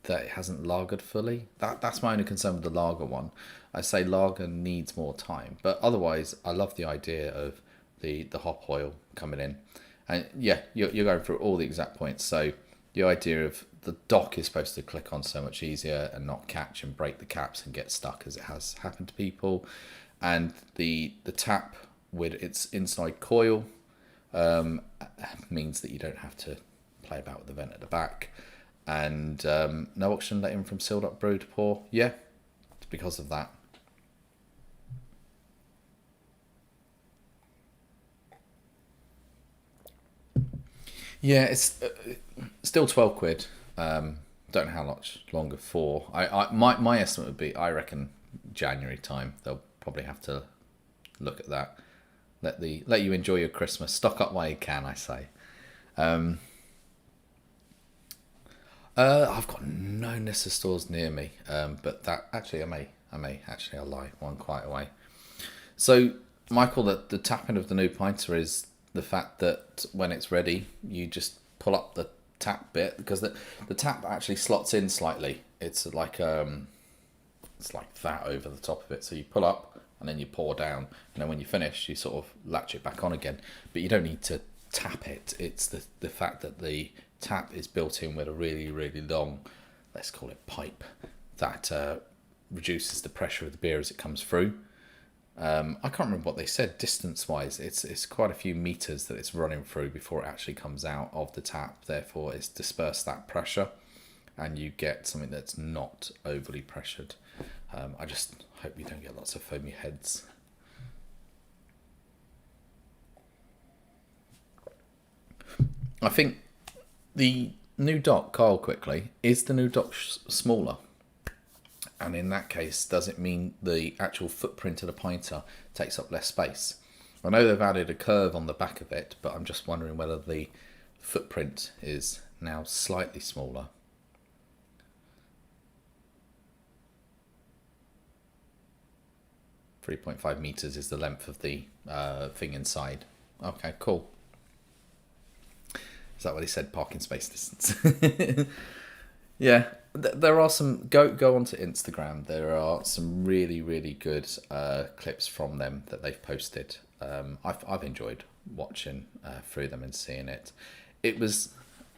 that it hasn't lagered fully? That's my only concern with the lager one. I say lager needs more time, but otherwise I love the idea of the hop oil coming in. And yeah, you're going through all the exact points. So the idea of the dock is supposed to click on so much easier and not catch and break the caps and get stuck, as it has happened to people. And the tap with its inside coil means that you don't have to play about with the vent at the back. And no oxygen let in from sealed up brew to pour. Yeah, it's because of that. Yeah, it's still 12 quid. Don't know how much longer for. My estimate would be, I reckon January time they'll probably have to look at that. Let you enjoy your Christmas. Stock up while you can, I say. I've got no Nissa stores near me, but that actually I'll lie, one quite away. So Michael, the tapping of the new pinter is the fact that when it's ready, you just pull up the tap bit, because the tap actually slots in slightly. It's like that over the top of it. So you pull up and then you pour down, and then when you finish, you sort of latch it back on again. But you don't need to tap it. It's the fact that the tap is built in with a really, really long, let's call it pipe, that reduces the pressure of the beer as it comes through. I can't remember what they said distance wise. It's quite a few meters that it's running through before it actually comes out of the tap. Therefore, it's dispersed that pressure, and you get something that's not overly pressured. I just hope you don't get lots of foamy heads. I think the new dock, Carl, quickly, is the new dock smaller? And in that case, does it mean the actual footprint of the pinter takes up less space? I know they've added a curve on the back of it, but I'm just wondering whether the footprint is now slightly smaller. .5 meters is the length of the thing inside. Okay, cool. Is that what he said? Parking space distance. Yeah, there are some. Go onto Instagram. There are some really, really good clips from them that they've posted. I've enjoyed watching through them and seeing it. It was,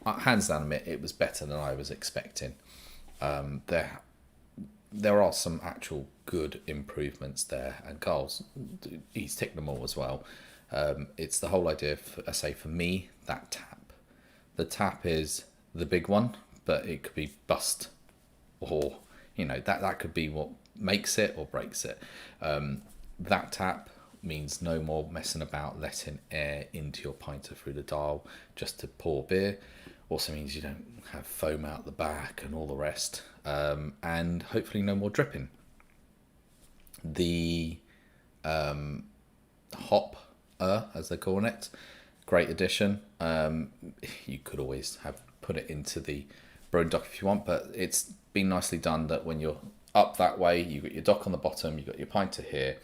hands down, admit, it was better than I was expecting. There are some actual good improvements there, and Carl's, he's ticked them all as well. It's the whole idea, I say, for me, that tap. The tap is the big one, but it could be bust, or that could be what makes it or breaks it. That tap means no more messing about letting air into your pinter through the dial just to pour beer. Also means you don't have foam out the back and all the rest, and hopefully no more dripping. The hop, as they're calling it, great addition. You could always have put it into the brewing dock if you want, but it's been nicely done that when you're up that way, you've got your dock on the bottom, you've got your pinter here,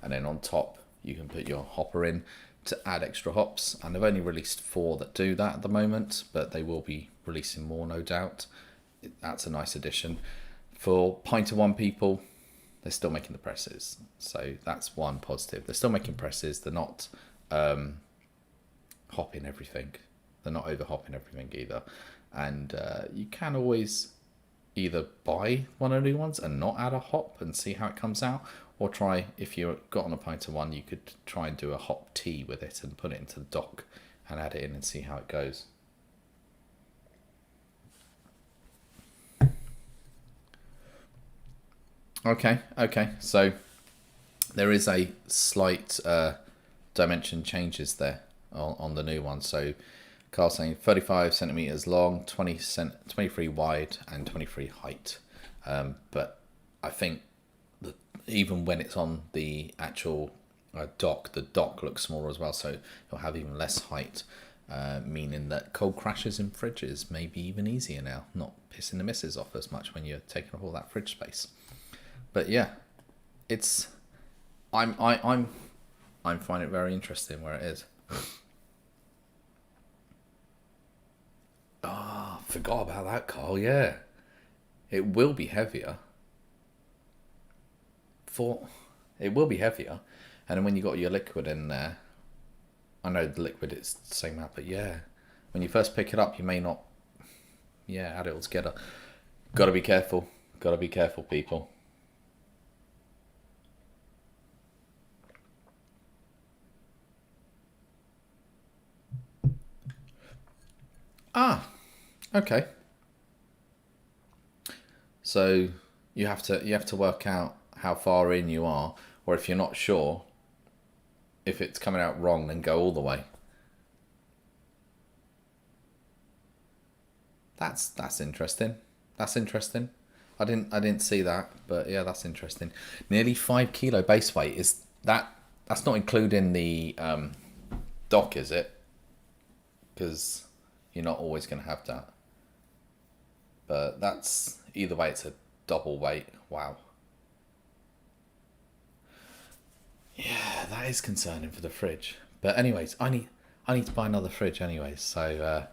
and then on top you can put your hopper in to add extra hops. And they've only released 4 that do that at the moment, but they will be releasing more, no doubt. That's a nice addition for pint of one people. they're still making the presses. So that's one positive. They're still making presses. They're not hopping everything. They're not over hopping everything either. And you can always either buy one of the new ones and not add a hop and see how it comes out, or try, if you've got on a Pinter one, you could try and do a hop tea with it and put it into the dock and add it in and see how it goes. Okay, so there is a slight dimension changes there on the new one. So Carl's saying 35 centimeters long, 23 wide, and 23 height. But I think that even when it's on the actual dock, the dock looks smaller as well, so it'll have even less height, meaning that cold crashes in fridges may be even easier now, not pissing the missus off as much when you're taking up all that fridge space. But yeah, it's I'm finding it very interesting where it is. Forgot about that, Carl. Yeah, it will be heavier. It will be heavier, and then when you got your liquid in there, I know the liquid is the same amount, but yeah, when you first pick it up, you may not. Yeah, add it all together. Got to be careful. Got to be careful, people. Okay. So you have to work out how far in you are, or if you're not sure if it's coming out wrong, then go all the way. That's interesting. That's interesting. I didn't see that, but yeah, that's interesting. Nearly 5 kilo base weight, is that's not including the dock, is it? Because you're not always going to have that. But that's, either way, it's a double weight. Wow. Yeah, that is concerning for the fridge. But anyways, I need to buy another fridge anyways. So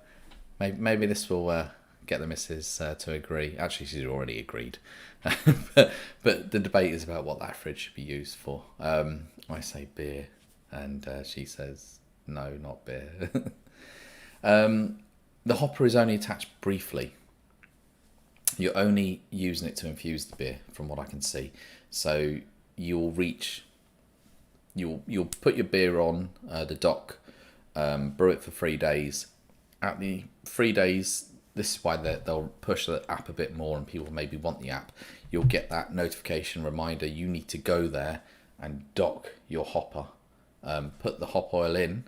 maybe this will get the missus to agree. Actually, she's already agreed. but the debate is about what that fridge should be used for. I say beer, and she says no, not beer. The hopper is only attached briefly. You're only using it to infuse the beer, from what I can see. So you'll put your beer on the dock, brew it for 3 days. At the 3 days, this is why they'll push the app a bit more, and people maybe want the app. You'll get that notification reminder. You need to go there and dock your hopper, put the hop oil in,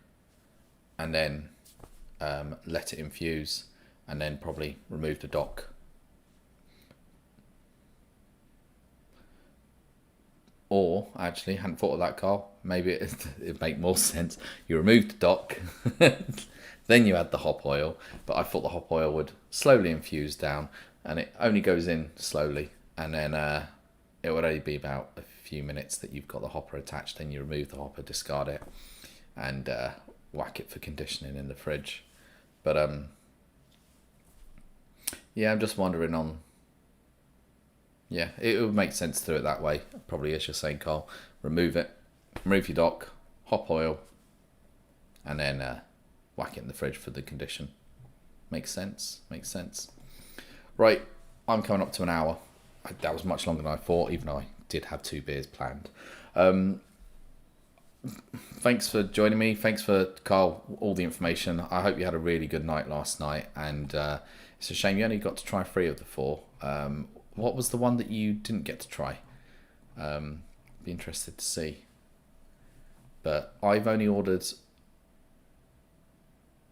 and then let it infuse, and then probably remove the dock. Or, actually, hadn't thought of that, Carl. Maybe it'd make more sense. You remove the dock, then you add the hop oil. But I thought the hop oil would slowly infuse down, and it only goes in slowly. And then it would only be about a few minutes that you've got the hopper attached. Then you remove the hopper, discard it, and whack it for conditioning in the fridge. But yeah, I'm just wondering on. Yeah, it would make sense to do it that way. Probably, as you're saying, Carl. Remove your dock, hop oil, and then whack it in the fridge for the condition. Makes sense. Right, I'm coming up to an hour. That was much longer than I thought, even though I did have 2 beers planned. Thanks for joining me. Thanks for, Carl, all the information. I hope you had a really good night last night, and it's a shame you only got to try 3 of the 4. What was the one that you didn't get to try? Be interested to see. But I've only ordered.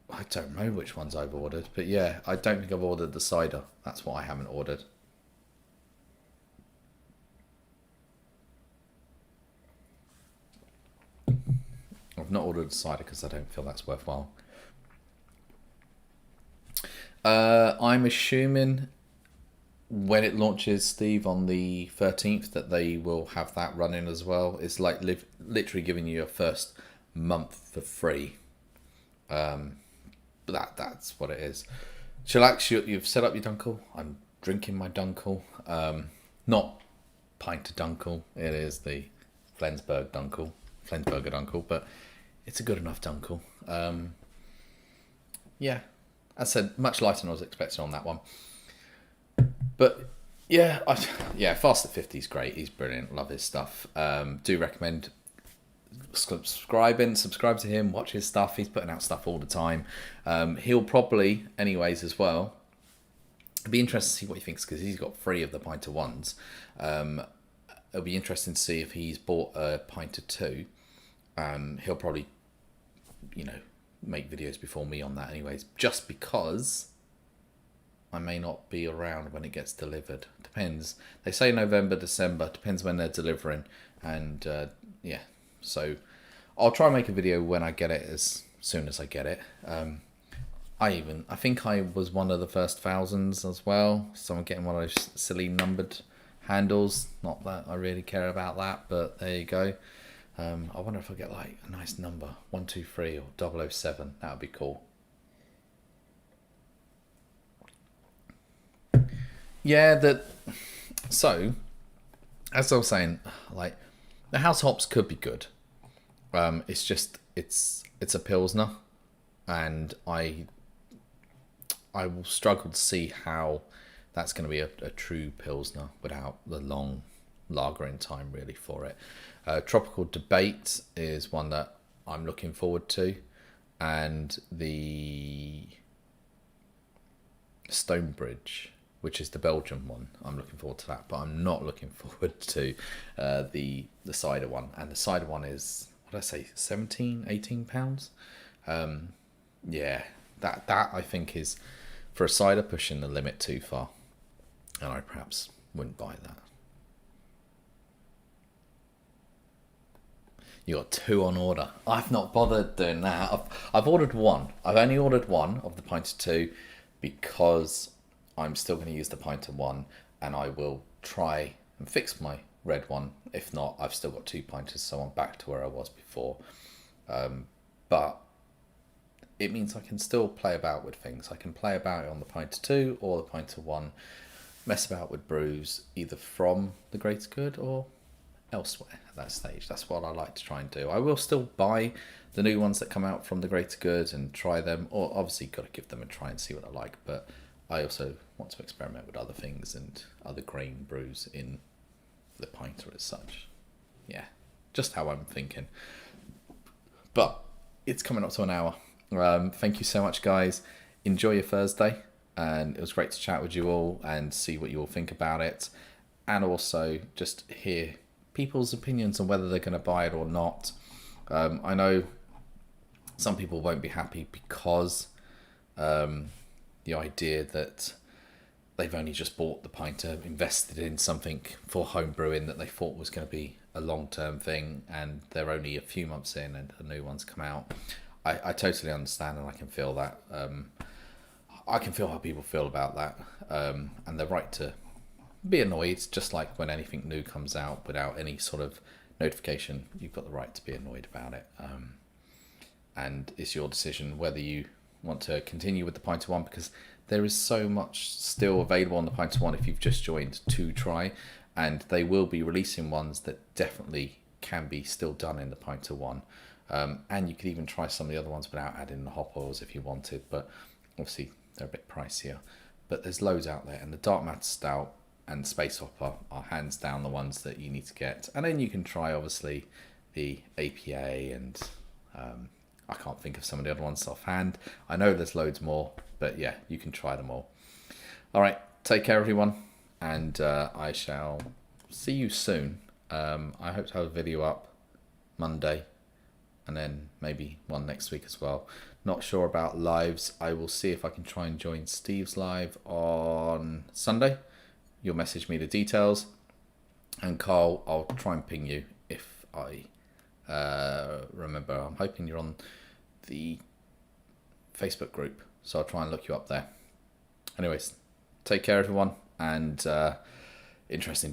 I don't know which ones I've ordered, but yeah, I don't think I've ordered the cider. That's what I haven't ordered. I've not ordered a cider because I don't feel that's worthwhile. I'm assuming when it launches, Steve, on the 13th, that they will have that running as well. It's like literally giving you your first month for free. That's what it is. Chillax, you've set up your Dunkel. I'm drinking my Dunkel. Not pint of Dunkel. It is the Flensburger Dunkel, but it's a good enough Dunkel. Yeah, as I said, much lighter than I was expecting on that one. But yeah, Fast at 50 is great. He's brilliant. Love his stuff. Do recommend subscribe to him. Watch his stuff. He's putting out stuff all the time. He'll probably, anyways, as well. It'll be interesting to see what he thinks because he's got 3 of the pint of ones. It'll be interesting to see if he's bought a pint of 2. He'll probably, make videos before me on that anyways, just because I may not be around when it gets delivered. Depends. They say November, December. Depends when they're delivering. And so I'll try and make a video when I get it as soon as I get it. I think I was one of the first thousands as well. So I'm getting one of those silly numbered handles. Not that I really care about that, but there you go. I wonder if I get like a nice number, 123 or 007. That would be cool. Yeah, so as I was saying, like the house hops could be good. It's just it's a Pilsner, and I will struggle to see how that's going to be a true Pilsner without the long lagering time really for it. Tropical Debate is one that I'm looking forward to, and the Stonebridge, which is the Belgian one, I'm looking forward to that, but I'm not looking forward to the cider one. And the cider one is, what did I say, 17, 18 pounds? Yeah, that I think is, for a cider, pushing the limit too far, and I perhaps wouldn't buy that. You got 2 on order. I've not bothered doing that. I've ordered 1. I've only ordered 1 of the pint of 2 because I'm still going to use the pint of 1, and I will try and fix my red one. If not, I've still got 2 pinters, so I'm back to where I was before. But it means I can still play about with things. I can play about it on the pint of 2 or the pint of 1, mess about with brews either from the Greater Good or elsewhere at that stage. That's what I like to try and do. I will still buy the new ones that come out from the Greater Good and try them, or obviously got to give them a try and see what I like, but I also want to experiment with other things and other grain brews in the pinter as such. Yeah, just how I'm thinking. But it's coming up to an hour. Thank you so much, guys. Enjoy your Thursday, and it was great to chat with you all and see what you all think about it, and also just hear people's opinions on whether they're going to buy it or not. I know some people won't be happy because the idea that they've only just bought the pinter, invested in something for home brewing that they thought was going to be a long-term thing, and they're only a few months in and a new one's come out. I totally understand, and I can feel that. I can feel how people feel about that, and they're right to be annoyed, just like when anything new comes out without any sort of notification. You've got the right to be annoyed about it, and it's your decision whether you want to continue with the pint of 1, because there is so much still available on the pint of 1 if you've just joined to try, and they will be releasing ones that definitely can be still done in the pint of 1, and you could even try some of the other ones without adding the hop oils if you wanted, but obviously they're a bit pricier. But there's loads out there, and the Dark Matter Stout and Space Hopper are hands down the ones that you need to get. And then you can try obviously the APA, and I can't think of some of the other ones offhand. I know there's loads more, but yeah, you can try them all. All right, take care everyone, and I shall see you soon. I hope to have a video up Monday, and then maybe one next week as well. Not sure about lives. I will see if I can try and join Steve's live on Sunday. You'll message me the details, and Carl, I'll try and ping you if I remember. I'm hoping you're on the Facebook group, so I'll try and look you up there. Anyways, take care everyone, and interesting